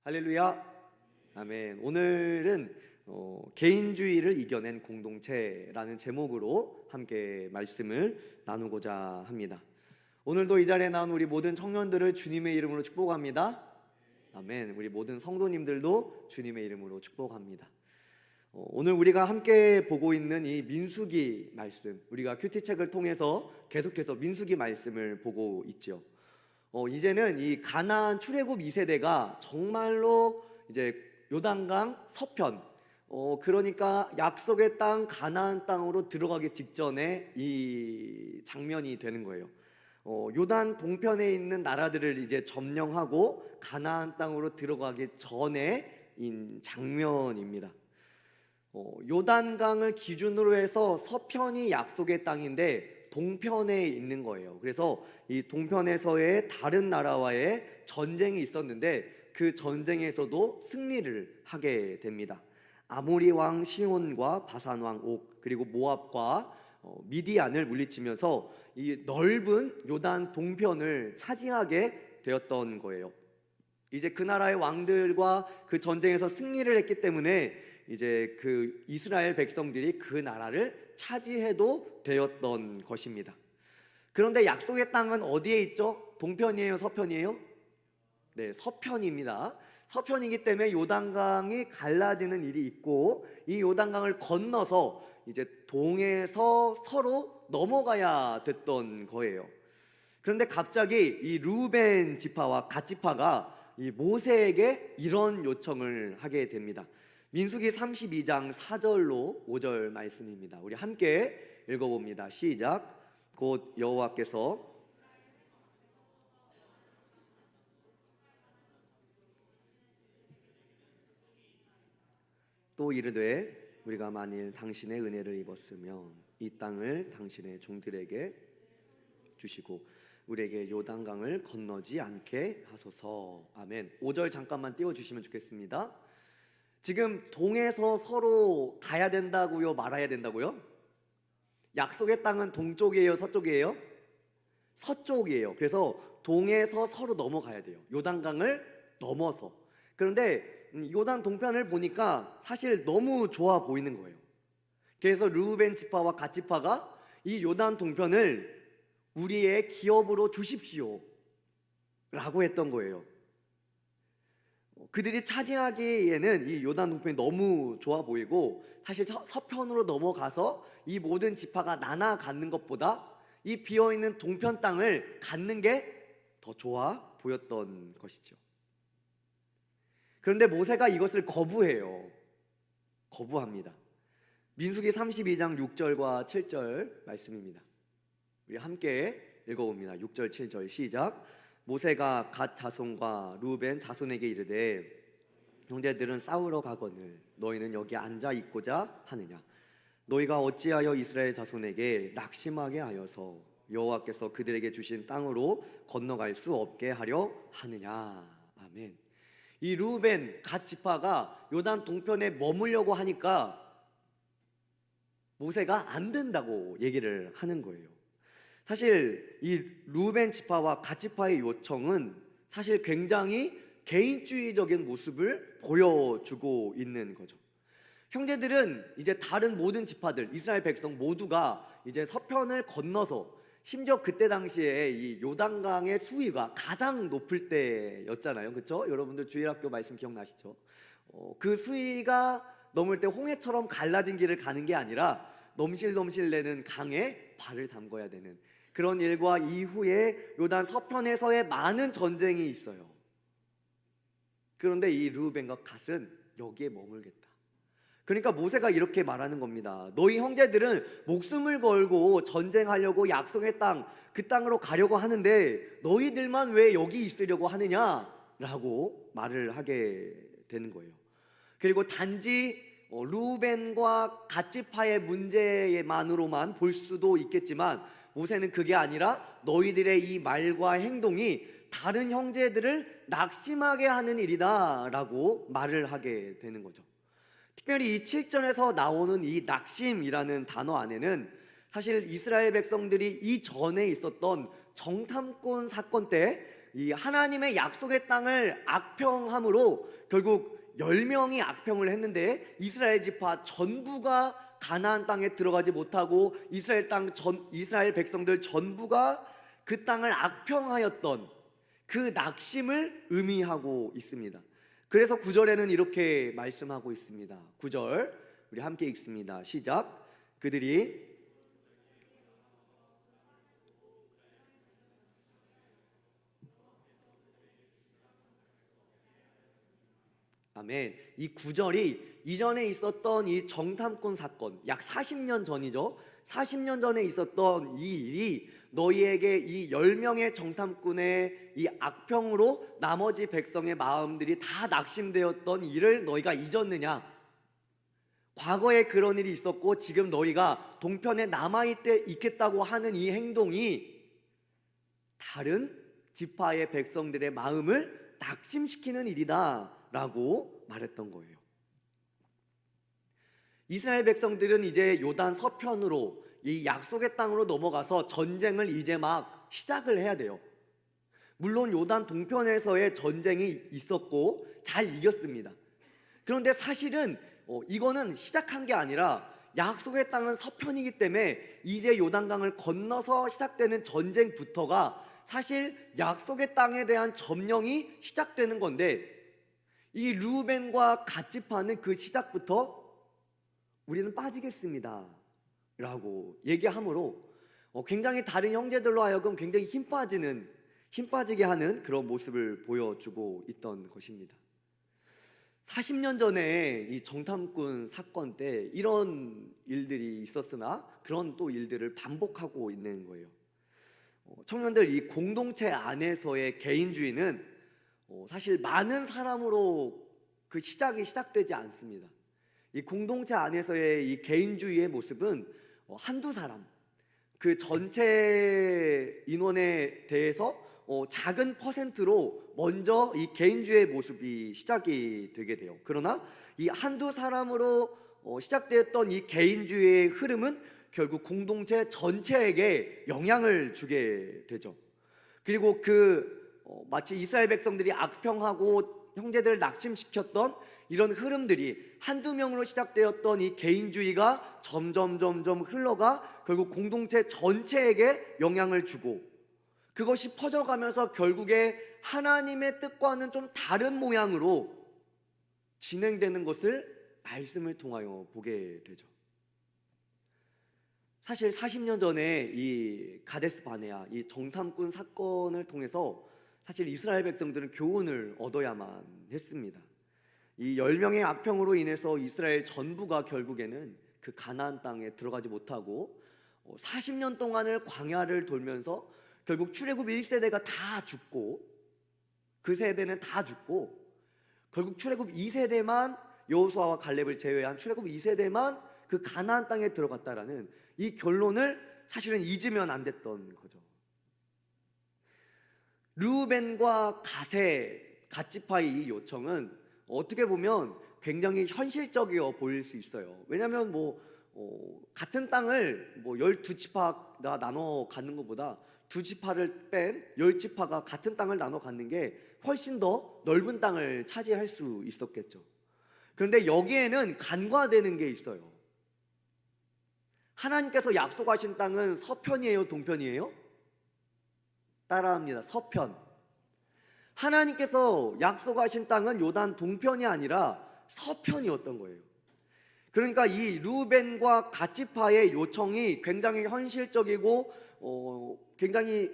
할렐루야. 아멘. 오늘은 개인주의를 이겨낸 공동체라는 제목으로 함께 말씀을 나누고자 합니다. 오늘도 이 자리에 나온 우리 모든 청년들을 주님의 이름으로 축복합니다. 아멘. 우리 모든 성도님들도 주님의 이름으로 축복합니다. 오늘 우리가 함께 보고 있는 이 민수기 말씀, 우리가 큐티책을 통해서 계속해서 민수기 말씀을 보고 있죠. 이제는 이 가나안 출애굽 2세대가 정말로 이제 요단강 서편, 그러니까 약속의 땅 가나안 땅으로 들어가기 직전에 이 장면이 되는 거예요. 요단 동편에 있는 나라들을 이제 점령하고 가나안 땅으로 들어가기 전에인 장면입니다. 요단강을 기준으로 해서 서편이 약속의 땅인데 동편에 있는 거예요. 그래서 이 동편에서의 다른 나라와의 전쟁이 있었는데 그 전쟁에서도 승리를 하게 됩니다. 아모리 왕 시온과 바산 왕 옥, 그리고 모압과 미디안을 물리치면서 이 넓은 요단 동편을 차지하게 되었던 거예요. 이제 그 나라의 왕들과 그 전쟁에서 승리를 했기 때문에 이제 그 이스라엘 백성들이 그 나라를 차지해도 되었던 것입니다. 그런데 약속의 땅은 어디에 있죠? 동편이에요, 서편이에요? 네, 서편입니다. 서편이기 때문에 요단강이 갈라지는 일이 있고, 이 요단강을 건너서 이제 동에서 서로 넘어가야 됐던 거예요. 그런데 갑자기 이 루벤 지파와 갓 지파가 이 모세에게 이런 요청을 하게 됩니다. 민수기 32장 4절로 5절 말씀입니다. 우리 함께 읽어봅니다. 시작. 곧 여호와께서 또 이르되 우리가 만일 당신의 은혜를 입었으면 이 땅을 당신의 종들에게 주시고 우리에게 요단강을 건너지 않게 하소서. 아멘. 5절 잠깐만 띄워주시면 좋겠습니다. 지금 동에서 서로 가야 된다고요, 말아야 된다고요? 약속의 땅은 동쪽이에요, 서쪽이에요? 서쪽이에요. 그래서 동에서 서로 넘어가야 돼요. 요단강을 넘어서. 그런데 요단 동편을 보니까 사실 너무 좋아 보이는 거예요. 그래서 르우벤 지파와 갓 지파가 이 요단 동편을 우리의 기업으로 주십시오 라고 했던 거예요. 그들이 차지하기에는 이 요단 동편이 너무 좋아 보이고, 사실 서편으로 넘어가서 이 모든 지파가 나눠 갖는 것보다 이 비어있는 동편 땅을 갖는 게 더 좋아 보였던 것이죠. 그런데 모세가 이것을 거부합니다. 민수기 32장 6절과 7절 말씀입니다. 우리 함께 읽어봅니다. 6절 7절 시작. 모세가 갓 자손과 루벤 자손에게 이르되 형제들은 싸우러 가거늘 너희는 여기 앉아 있고자 하느냐? 너희가 어찌하여 이스라엘 자손에게 낙심하게 하여서 여호와께서 그들에게 주신 땅으로 건너갈 수 없게 하려 하느냐? 아멘. 이 루벤 갓 지파가 요단 동편에 머물려고 하니까 모세가 안 된다고 얘기를 하는 거예요. 사실 이 루벤 지파와 갓 지파의 요청은 사실 굉장히 개인주의적인 모습을 보여주고 있는 거죠. 형제들은 이제 다른 모든 지파들, 이스라엘 백성 모두가 이제 서편을 건너서, 심지어 그때 당시에 이 요단강의 수위가 가장 높을 때였잖아요. 그렇죠? 여러분들 주일학교 말씀 기억나시죠? 그 수위가 넘을 때 홍해처럼 갈라진 길을 가는 게 아니라 넘실넘실 내는 강에 발을 담궈야 되는 그런 일과 이후에 요단 서편에서의 많은 전쟁이 있어요. 그런데 이 르우벤과 갓은 여기에 머물겠다. 그러니까 모세가 이렇게 말하는 겁니다. 너희 형제들은 목숨을 걸고 전쟁하려고 약속의 땅, 그 땅으로 가려고 하는데 너희들만 왜 여기 있으려고 하느냐라고 말을 하게 되는 거예요. 그리고 단지 르우벤과 갓 지파의 문제만으로만 볼 수도 있겠지만 모세는 그게 아니라 너희들의 이 말과 행동이 다른 형제들을 낙심하게 하는 일이다 라고 말을 하게 되는 거죠. 특별히 이 7절에서 나오는 이 낙심이라는 단어 안에는 사실 이스라엘 백성들이 이전에 있었던 정탐꾼 사건 때 이 하나님의 약속의 땅을 악평함으로 결국 10명이 악평을 했는데 이스라엘 지파 전부가 가나안 땅에 들어가지 못하고 이스라엘 백성들 전부가 그 땅을 악평하였던 그 낙심을 의미하고 있습니다. 그래서 9절에는 이렇게 말씀하고 있습니다. 9절 우리 함께 읽습니다. 시작. 그들이 아멘. 이 9절이 이전에 있었던 이 정탐꾼 사건, 약 40년 전이죠. 40년 전에 있었던 이 일이 너희에게 이 10명의 정탐꾼의 이 악평으로 나머지 백성의 마음들이 다 낙심되었던 일을 너희가 잊었느냐? 과거에 그런 일이 있었고 지금 너희가 동편에 있겠다고 하는 이 행동이 다른 지파의 백성들의 마음을 낙심시키는 일이다 라고 말했던 거예요. 이스라엘 백성들은 이제 요단 서편으로 이 약속의 땅으로 넘어가서 전쟁을 이제 막 시작을 해야 돼요. 물론 요단 동편에서의 전쟁이 있었고 잘 이겼습니다. 그런데 사실은 이거는 시작한 게 아니라 약속의 땅은 서편이기 때문에 이제 요단강을 건너서 시작되는 전쟁부터가 사실 약속의 땅에 대한 점령이 시작되는 건데, 이 르우벤과 갓 지파는 그 시작부터 우리는 빠지겠습니다 라고 얘기하므로 굉장히 다른 형제들로 하여금 굉장히 힘 빠지게 하는 그런 모습을 보여주고 있던 것입니다. 40년 전에 이 정탐꾼 사건 때 이런 일들이 있었으나 그런 또 일들을 반복하고 있는 거예요. 청년들, 이 공동체 안에서의 개인주의는 사실 많은 사람으로 그 시작되지 않습니다. 이 공동체 안에서의 이 개인주의의 모습은 한두 사람, 그 전체 인원에 대해서 작은 퍼센트로 먼저 이 개인주의의 모습이 시작이 되게 돼요. 그러나 이 한두 사람으로 시작되었던 이 개인주의의 흐름은 결국 공동체 전체에게 영향을 주게 되죠. 그리고 마치 이스라엘 백성들이 악평하고 형제들을 낙심시켰던 이런 흐름들이 한두 명으로 시작되었던 이 개인주의가 점점 흘러가 결국 공동체 전체에게 영향을 주고, 그것이 퍼져가면서 결국에 하나님의 뜻과는 좀 다른 모양으로 진행되는 것을 말씀을 통하여 보게 되죠. 사실 40년 전에 이 가데스 바네아, 이 정탐꾼 사건을 통해서 사실 이스라엘 백성들은 교훈을 얻어야만 했습니다. 이 10명의 악평으로 인해서 이스라엘 전부가 결국에는 그 가나안 땅에 들어가지 못하고 40년 동안을 광야를 돌면서 결국 출애굽 1세대가 다 죽고, 그 세대는 다 죽고 결국 출애굽 2세대만, 여호수아와 갈렙을 제외한 출애굽 2세대만 그 가나안 땅에 들어갔다라는 이 결론을 사실은 잊으면 안 됐던 거죠. 르우벤과 갓 지파의 이 요청은 어떻게 보면 굉장히 현실적이어 보일 수 있어요. 왜냐하면 같은 땅을 12지파가 나눠 갖는 것보다 2지파를 뺀 10지파가 같은 땅을 나눠 갖는 게 훨씬 더 넓은 땅을 차지할 수 있었겠죠. 그런데 여기에는 간과되는 게 있어요. 하나님께서 약속하신 땅은 서편이에요, 동편이에요? 따라합니다. 서편. 하나님께서 약속하신 땅은 요단 동편이 아니라 서편이었던 거예요. 그러니까 이 르우벤과 갓 지파의 요청이 굉장히 현실적이고 굉장히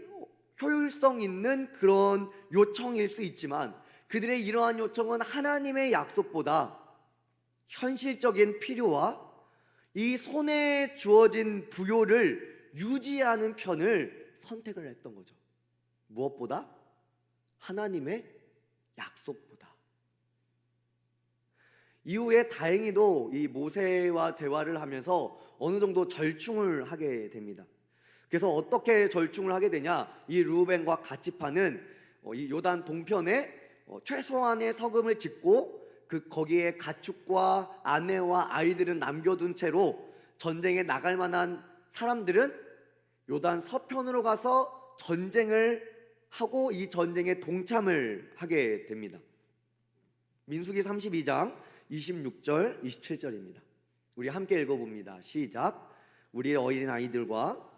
효율성 있는 그런 요청일 수 있지만, 그들의 이러한 요청은 하나님의 약속보다 현실적인 필요와 이 손에 주어진 부요를 유지하는 편을 선택을 했던 거죠. 무엇보다? 하나님의 약속보다. 이후에 다행히도 이 모세와 대화를 하면서 어느 정도 절충을 하게 됩니다. 그래서 어떻게 절충을 하게 되냐? 이 르우벤과 갓 지파는 이 요단 동편에 최소한의 서금을 짓고 거기에 가축과 아내와 아이들은 남겨둔 채로 전쟁에 나갈 만한 사람들은 요단 서편으로 가서 전쟁을 하고 이 전쟁에 동참을 하게 됩니다. 민수기 32장 26절 27절입니다. 우리 함께 읽어봅니다. 시작. 우리의 어린 아이들과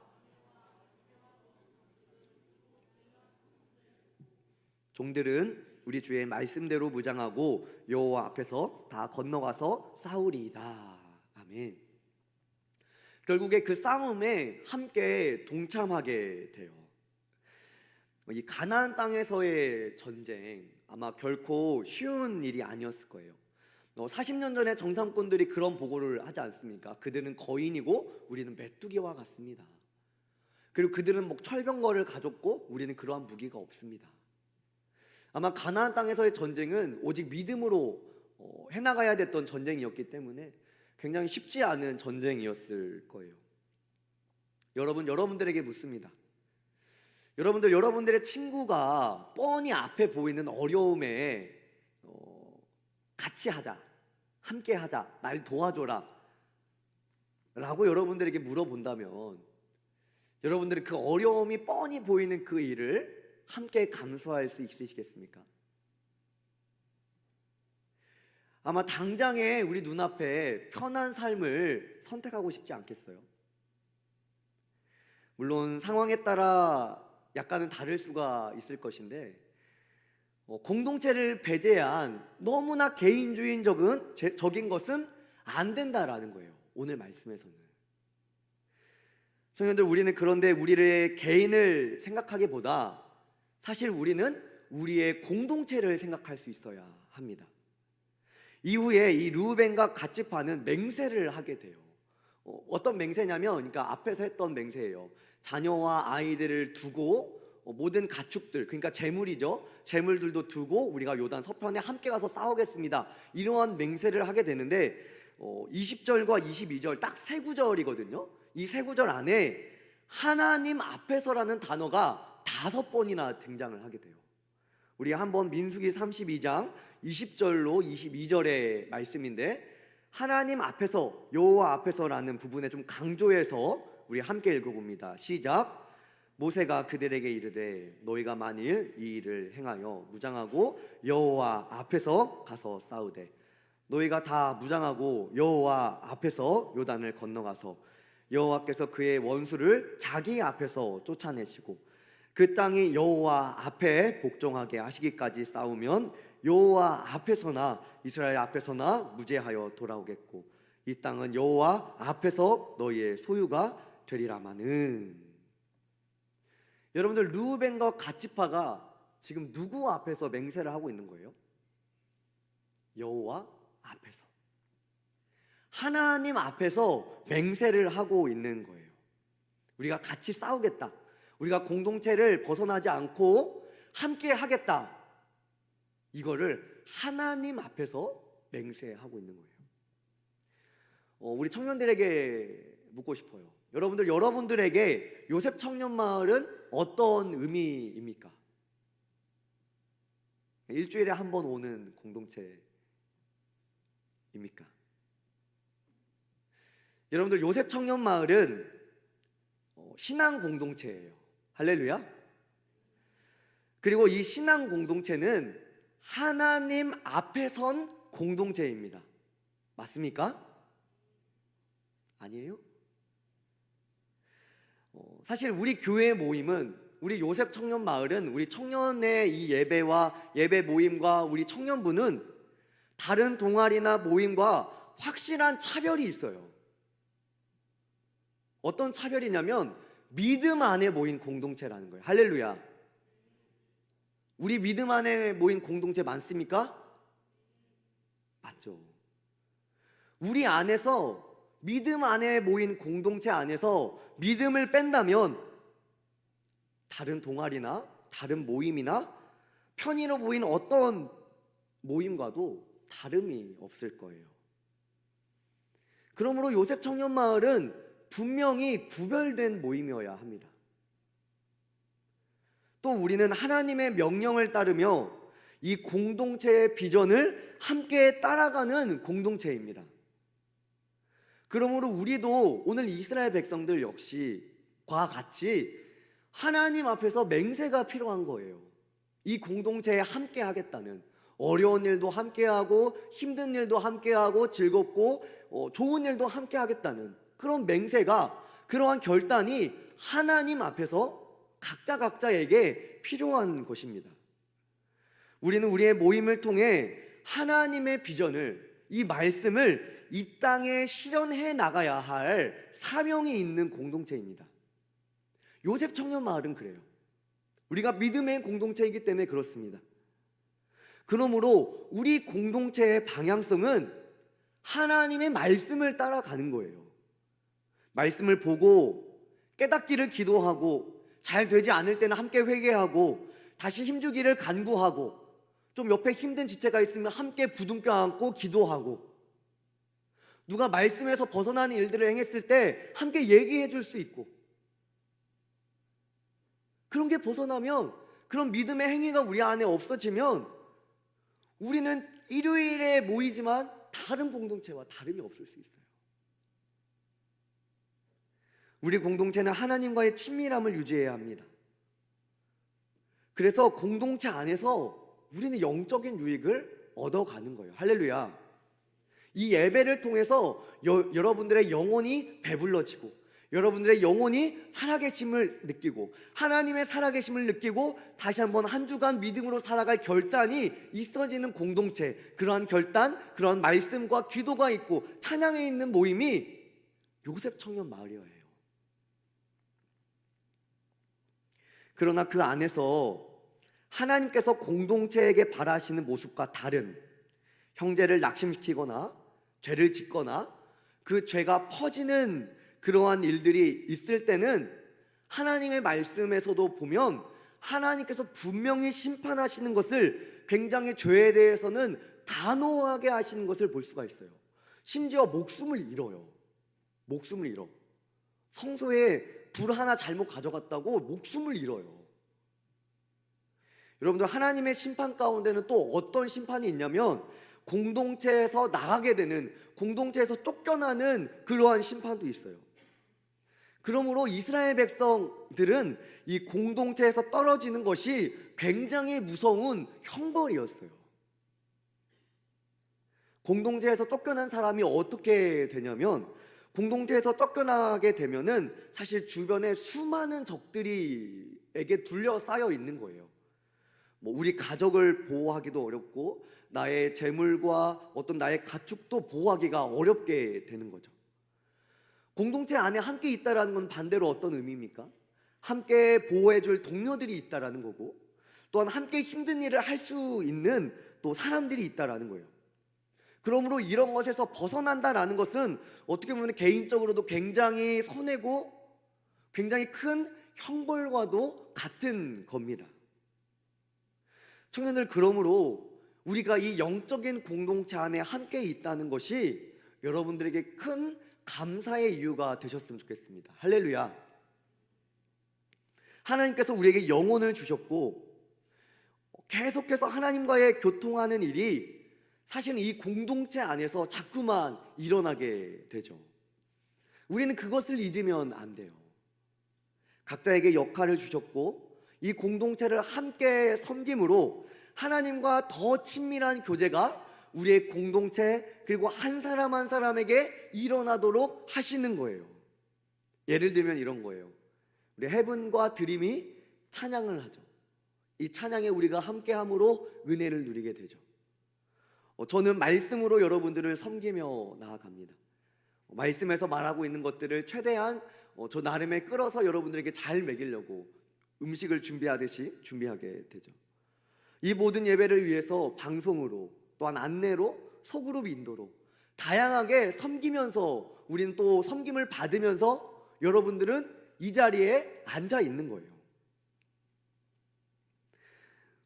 종들은 우리 주의 말씀대로 무장하고 여호와 앞에서 다 건너가서 싸우리이다. 아멘. 결국에 그 싸움에 함께 동참하게 돼요. 이 가나안 땅에서의 전쟁 아마 결코 쉬운 일이 아니었을 거예요. 40년 전에 정탐꾼들이 그런 보고를 하지 않습니까? 그들은 거인이고 우리는 메뚜기와 같습니다. 그리고 그들은 뭐 철병거를 가졌고 우리는 그러한 무기가 없습니다. 아마 가나안 땅에서의 전쟁은 오직 믿음으로 해나가야 됐던 전쟁이었기 때문에 굉장히 쉽지 않은 전쟁이었을 거예요. 여러분들에게 묻습니다. 여러분들의 친구가 뻔히 앞에 보이는 어려움에 같이 하자, 함께 하자, 날 도와줘라 라고 여러분들에게 물어본다면 여러분들이 그 어려움이 뻔히 보이는 그 일을 함께 감수할 수 있으시겠습니까? 아마 당장에 우리 눈앞에 편한 삶을 선택하고 싶지 않겠어요? 물론 상황에 따라 약간은 다를 수가 있을 것인데 공동체를 배제한 너무나 개인주의적인 것은 안 된다라는 거예요. 오늘 말씀에서는. 청년들, 우리는 그런데 우리의 개인을 생각하기보다 사실 우리는 우리의 공동체를 생각할 수 있어야 합니다. 이후에 이 르우벤과 갓지파는 맹세를 하게 돼요. 어떤 맹세냐면, 그러니까 앞에서 했던 맹세예요. 자녀와 아이들을 두고 모든 가축들, 그러니까 재물이죠. 재물들도 두고 우리가 요단 서편에 함께 가서 싸우겠습니다. 이러한 맹세를 하게 되는데 20절과 22절 딱 세 구절이거든요. 이 세 구절 안에 하나님 앞에서라는 단어가 5번이나 등장을 하게 돼요. 우리 한번 민수기 32장 20절로 22절의 말씀인데 하나님 앞에서, 여호와 앞에서라는 부분에 좀 강조해서 우리 함께 읽어봅니다. 시작. 모세가 그들에게 이르되 너희가 만일 이 일을 행하여 무장하고 여호와 앞에서 가서 싸우되 너희가 다 무장하고 여호와 앞에서 요단을 건너가서 여호와께서 그의 원수를 자기 앞에서 쫓아내시고 그 땅이 여호와 앞에 복종하게 하시기까지 싸우면 여호와 앞에서나 이스라엘 앞에서나 무죄하여 돌아오겠고 이 땅은 여호와 앞에서 너희의 소유가 되리라마는. 여러분들, 르우벤과 갓지파가 지금 누구 앞에서 맹세를 하고 있는 거예요? 여호와 앞에서, 하나님 앞에서 맹세를 하고 있는 거예요. 우리가 같이 싸우겠다, 우리가 공동체를 벗어나지 않고 함께 하겠다, 이거를 하나님 앞에서 맹세하고 있는 거예요. 우리 청년들에게 묻고 싶어요. 여러분들에게 요셉 청년마을은 어떤 의미입니까? 일주일에 한 번 오는 공동체입니까? 여러분들, 요셉 청년마을은 신앙 공동체예요. 할렐루야. 그리고 이 신앙 공동체는 하나님 앞에 선 공동체입니다. 맞습니까? 아니에요? 사실 우리 교회 모임은, 우리 요셉 청년 마을은, 우리 청년의 이 예배와 예배 모임과 우리 청년부는 다른 동아리나 모임과 확실한 차별이 있어요. 어떤 차별이냐면 믿음 안에 모인 공동체라는 거예요. 할렐루야. 우리 믿음 안에 모인 공동체 많습니까? 맞죠. 우리 안에서, 믿음 안에 모인 공동체 안에서 믿음을 뺀다면 다른 동아리나 다른 모임이나 편의로 모인 어떤 모임과도 다름이 없을 거예요. 그러므로 요셉 청년마을은 분명히 구별된 모임이어야 합니다. 또 우리는 하나님의 명령을 따르며 이 공동체의 비전을 함께 따라가는 공동체입니다. 그러므로 우리도 오늘 이스라엘 백성들 역시 과 같이 하나님 앞에서 맹세가 필요한 거예요. 이 공동체에 함께 하겠다는, 어려운 일도 함께하고 힘든 일도 함께하고 즐겁고 좋은 일도 함께 하겠다는 그런 맹세가, 그러한 결단이 하나님 앞에서 각자에게 필요한 것입니다. 우리는 우리의 모임을 통해 하나님의 비전을, 이 말씀을 이 땅에 실현해 나가야 할 사명이 있는 공동체입니다. 요셉 청년 마을은 그래요. 우리가 믿음의 공동체이기 때문에 그렇습니다. 그러므로 우리 공동체의 방향성은 하나님의 말씀을 따라가는 거예요. 말씀을 보고 깨닫기를 기도하고, 잘 되지 않을 때는 함께 회개하고, 다시 힘주기를 간구하고, 좀 옆에 힘든 지체가 있으면 함께 부둥켜 안고 기도하고, 누가 말씀에서 벗어나는 일들을 행했을 때 함께 얘기해 줄 수 있고, 그런 게 벗어나면, 그런 믿음의 행위가 우리 안에 없어지면 우리는 일요일에 모이지만 다른 공동체와 다름이 없을 수 있어요. 우리 공동체는 하나님과의 친밀함을 유지해야 합니다. 그래서 공동체 안에서 우리는 영적인 유익을 얻어가는 거예요. 할렐루야. 이 예배를 통해서 여러분들의 영혼이 배불러지고, 여러분들의 영혼이 살아계심을 느끼고, 하나님의 살아계심을 느끼고 다시 한번 한 주간 믿음으로 살아갈 결단이 있어지는 공동체, 그러한 결단, 그러한 말씀과 기도가 있고 찬양에 있는 모임이 요셉 청년 마을이에요. 그러나 그 안에서 하나님께서 공동체에게 바라시는 모습과 다른, 형제를 낙심시키거나 죄를 짓거나 그 죄가 퍼지는 그러한 일들이 있을 때는 하나님의 말씀에서도 보면 하나님께서 분명히 심판하시는 것을, 굉장히 죄에 대해서는 단호하게 하시는 것을 볼 수가 있어요. 심지어 목숨을 잃어요. 목숨을 잃어. 성소에 불 하나 잘못 가져갔다고 목숨을 잃어요. 여러분들, 하나님의 심판 가운데는 또 어떤 심판이 있냐면 공동체에서 나가게 되는, 공동체에서 쫓겨나는 그러한 심판도 있어요. 그러므로 이스라엘 백성들은 이 공동체에서 떨어지는 것이 굉장히 무서운 형벌이었어요. 공동체에서 쫓겨난 사람이 어떻게 되냐면, 공동체에서 쫓겨나게 되면은 사실 주변에 수많은 적들이에게 둘러싸여 있는 거예요. 우리 가족을 보호하기도 어렵고, 나의 재물과 어떤 나의 가축도 보호하기가 어렵게 되는 거죠. 공동체 안에 함께 있다라는 건 반대로 어떤 의미입니까? 함께 보호해줄 동료들이 있다라는 거고, 또한 함께 힘든 일을 할 수 있는 또 사람들이 있다라는 거예요. 그러므로 이런 것에서 벗어난다라는 것은 어떻게 보면 개인적으로도 굉장히 손해고 굉장히 큰 형벌과도 같은 겁니다. 청년들, 그러므로 우리가 이 영적인 공동체 안에 함께 있다는 것이 여러분들에게 큰 감사의 이유가 되셨으면 좋겠습니다. 할렐루야. 하나님께서 우리에게 영혼을 주셨고, 계속해서 하나님과의 교통하는 일이 사실은 이 공동체 안에서 자꾸만 일어나게 되죠. 우리는 그것을 잊으면 안 돼요. 각자에게 역할을 주셨고, 이 공동체를 함께 섬김으로 하나님과 더 친밀한 교제가 우리의 공동체, 그리고 한 사람 한 사람에게 일어나도록 하시는 거예요. 예를 들면 이런 거예요. 우리 헤븐과 드림이 찬양을 하죠. 이 찬양에 우리가 함께함으로 은혜를 누리게 되죠. 저는 말씀으로 여러분들을 섬기며 나아갑니다. 말씀에서 말하고 있는 것들을 최대한 저 나름의 끌어서 여러분들에게 잘 먹이려고 음식을 준비하듯이 준비하게 되죠. 이 모든 예배를 위해서 방송으로, 또한 안내로, 소그룹 인도로 다양하게 섬기면서, 우리는 또 섬김을 받으면서 여러분들은 이 자리에 앉아 있는 거예요.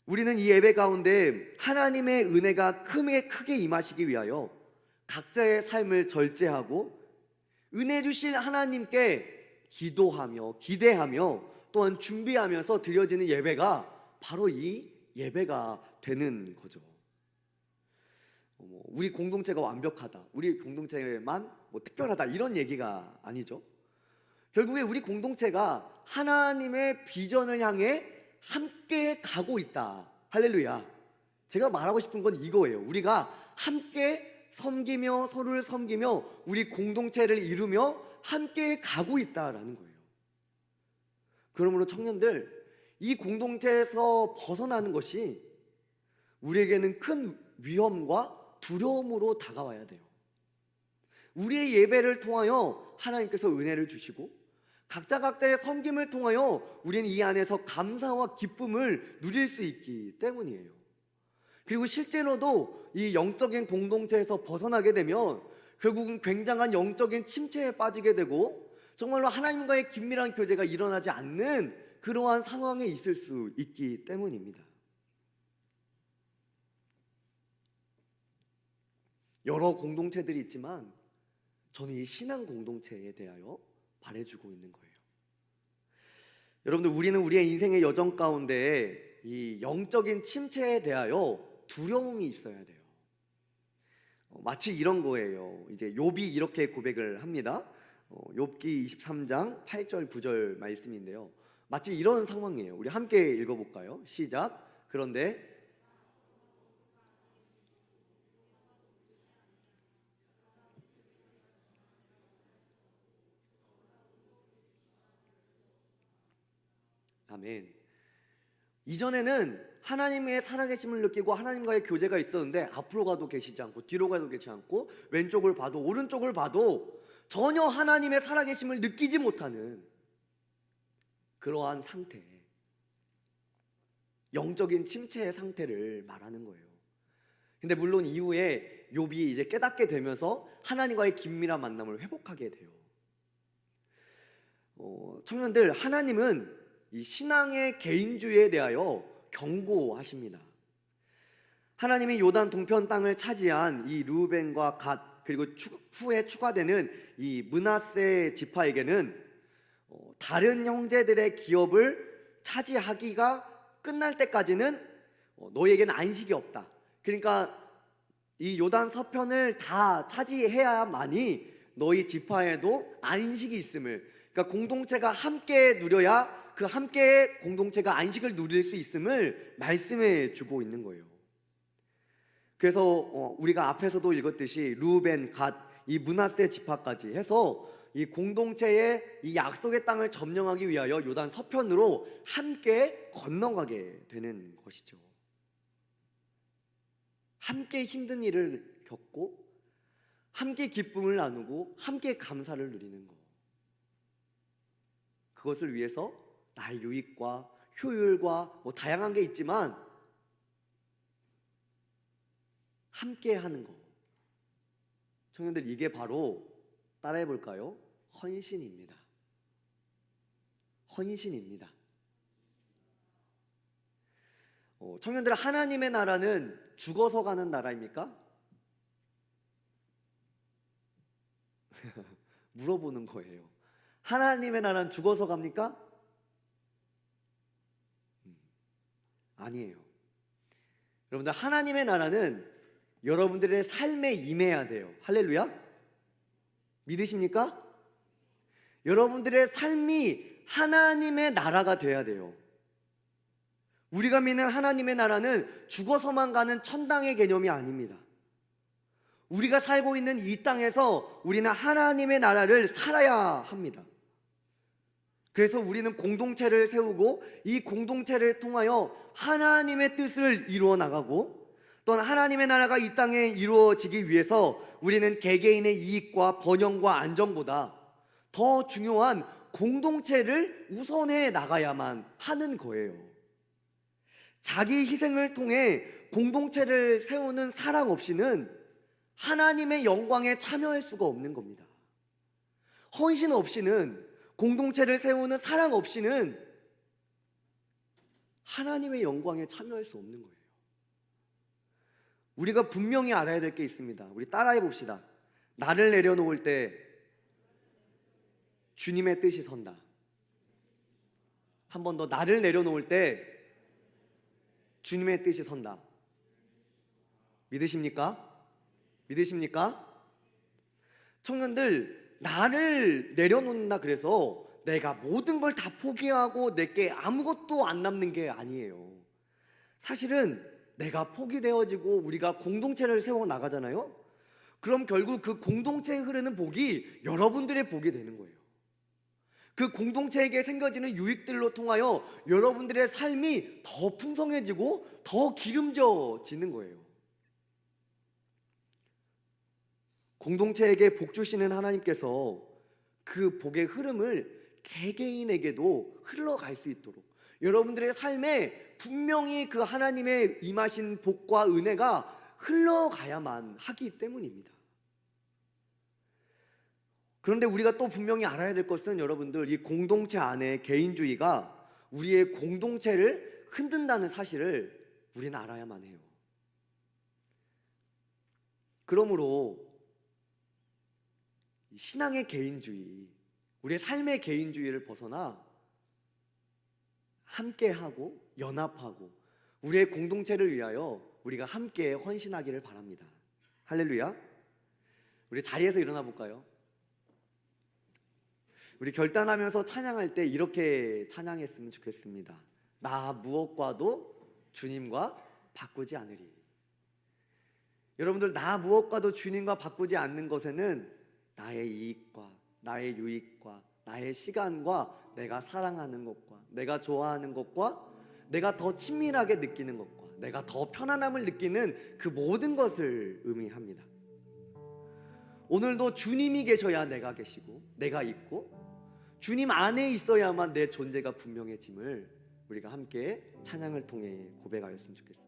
우리는 이 예배 가운데 하나님의 은혜가 크게 임하시기 위하여 각자의 삶을 절제하고 은혜 주실 하나님께 기도하며 기대하며 또한 준비하면서 드려지는 예배가 바로 이 예배가 되는 거죠. 우리 공동체가 완벽하다, 우리 공동체만 특별하다, 이런 얘기가 아니죠. 결국에 우리 공동체가 하나님의 비전을 향해 함께 가고 있다. 할렐루야. 제가 말하고 싶은 건 이거예요. 우리가 함께 섬기며 서로를 섬기며 우리 공동체를 이루며 함께 가고 있다라는 거예요. 그러므로 청년들, 이 공동체에서 벗어나는 것이 우리에게는 큰 위험과 두려움으로 다가와야 돼요. 우리의 예배를 통하여 하나님께서 은혜를 주시고 각자의 섬김을 통하여 우리는 이 안에서 감사와 기쁨을 누릴 수 있기 때문이에요. 그리고 실제로도 이 영적인 공동체에서 벗어나게 되면 결국은 굉장한 영적인 침체에 빠지게 되고 정말로 하나님과의 긴밀한 교제가 일어나지 않는 그러한 상황에 있을 수 있기 때문입니다. 여러 공동체들이 있지만 저는 이 신앙 공동체에 대하여 말해주고 있는 거예요. 여러분들, 우리는 우리의 인생의 여정 가운데 이 영적인 침체에 대하여 두려움이 있어야 돼요. 마치 이런 거예요. 이제 욥이 이렇게 고백을 합니다. 욥기 23장 8절 9절 말씀인데요. 마치 이런 상황이에요. 우리 함께 읽어볼까요? 시작. 그런데 아멘. 이전에는 하나님의 살아계심을 느끼고 하나님과의 교제가 있었는데 앞으로 가도 계시지 않고 뒤로 가도 계시지 않고 왼쪽을 봐도 오른쪽을 봐도 전혀 하나님의 살아계심을 느끼지 못하는 그러한 상태, 영적인 침체의 상태를 말하는 거예요. 근데 물론 이후에 욥이 이제 깨닫게 되면서 하나님과의 긴밀한 만남을 회복하게 돼요. 청년들, 하나님은 이 신앙의 개인주의에 대하여 경고하십니다. 하나님이 요단 동편 땅을 차지한 이 르우벤과 갓 그리고 후에 추가되는 이 므낫세 지파에게는 다른 형제들의 기업을 차지하기가 끝날 때까지는 너희에게는 안식이 없다. 그러니까 이 요단 서편을 다 차지해야만이 너희 지파에도 안식이 있음을, 그러니까 공동체가 함께 누려야 그 함께의 공동체가 안식을 누릴 수 있음을 말씀해 주고 있는 거예요. 그래서 우리가 앞에서도 읽었듯이 르우벤, 갓, 이 므낫세 지파까지 해서 이 공동체의 이 약속의 땅을 점령하기 위하여 요단 서편으로 함께 건너가게 되는 것이죠. 함께 힘든 일을 겪고 함께 기쁨을 나누고 함께 감사를 누리는 것, 그것을 위해서 나의 유익과 효율과 다양한 게 있지만 함께 하는 것, 청년들, 이게 바로 따라해 볼까요? 헌신입니다. 헌신입니다. 청년들, 하나님의 나라는 죽어서 가는 나라입니까? 물어보는 거예요. 하나님의 나라는 죽어서 갑니까? 아니에요. 여러분들, 하나님의 나라는 여러분들의 삶에 임해야 돼요. 할렐루야. 믿으십니까? 여러분들의 삶이 하나님의 나라가 돼야 돼요. 우리가 믿는 하나님의 나라는 죽어서만 가는 천당의 개념이 아닙니다. 우리가 살고 있는 이 땅에서 우리는 하나님의 나라를 살아야 합니다. 그래서 우리는 공동체를 세우고 이 공동체를 통하여 하나님의 뜻을 이루어 나가고, 또한 하나님의 나라가 이 땅에 이루어지기 위해서 우리는 개개인의 이익과 번영과 안정보다 더 중요한 공동체를 우선해 나가야만 하는 거예요. 자기 희생을 통해 공동체를 세우는 사랑 없이는 하나님의 영광에 참여할 수가 없는 겁니다. 헌신 없이는, 공동체를 세우는 사랑 없이는 하나님의 영광에 참여할 수 없는 거예요. 우리가 분명히 알아야 될 게 있습니다. 우리 따라해 봅시다. 나를 내려놓을 때 주님의 뜻이 선다. 한 번 더, 나를 내려놓을 때 주님의 뜻이 선다. 믿으십니까? 믿으십니까? 청년들, 나를 내려놓는다 그래서 내가 모든 걸 다 포기하고 내게 아무것도 안 남는 게 아니에요. 사실은 내가 포기되어지고 우리가 공동체를 세워 나가잖아요. 그럼 결국 그 공동체에 흐르는 복이 여러분들의 복이 되는 거예요. 그 공동체에게 생겨지는 유익들로 통하여 여러분들의 삶이 더 풍성해지고 더 기름져지는 거예요. 공동체에게 복 주시는 하나님께서 그 복의 흐름을 개개인에게도 흘러갈 수 있도록 여러분들의 삶에 분명히 그 하나님의 임하신 복과 은혜가 흘러가야만 하기 때문입니다. 그런데 우리가 또 분명히 알아야 될 것은 여러분들, 이 공동체 안에 개인주의가 우리의 공동체를 흔든다는 사실을 우리는 알아야만 해요. 그러므로 신앙의 개인주의, 우리의 삶의 개인주의를 벗어나 함께하고 연합하고 우리의 공동체를 위하여 우리가 함께 헌신하기를 바랍니다. 할렐루야. 우리 자리에서 일어나 볼까요? 우리 결단하면서 찬양할 때 이렇게 찬양했으면 좋겠습니다. 나 무엇과도 주님과 바꾸지 않으리. 여러분들, 나 무엇과도 주님과 바꾸지 않는 것에는 나의 이익과 나의 유익과 나의 시간과 내가 사랑하는 것과 내가 좋아하는 것과 내가 더 친밀하게 느끼는 것과 내가 더 편안함을 느끼는 그 모든 것을 의미합니다. 오늘도 주님이 계셔야 내가 계시고 내가 있고 주님 안에 있어야만 내 존재가 분명해짐을 우리가 함께 찬양을 통해 고백하였으면 좋겠습니다.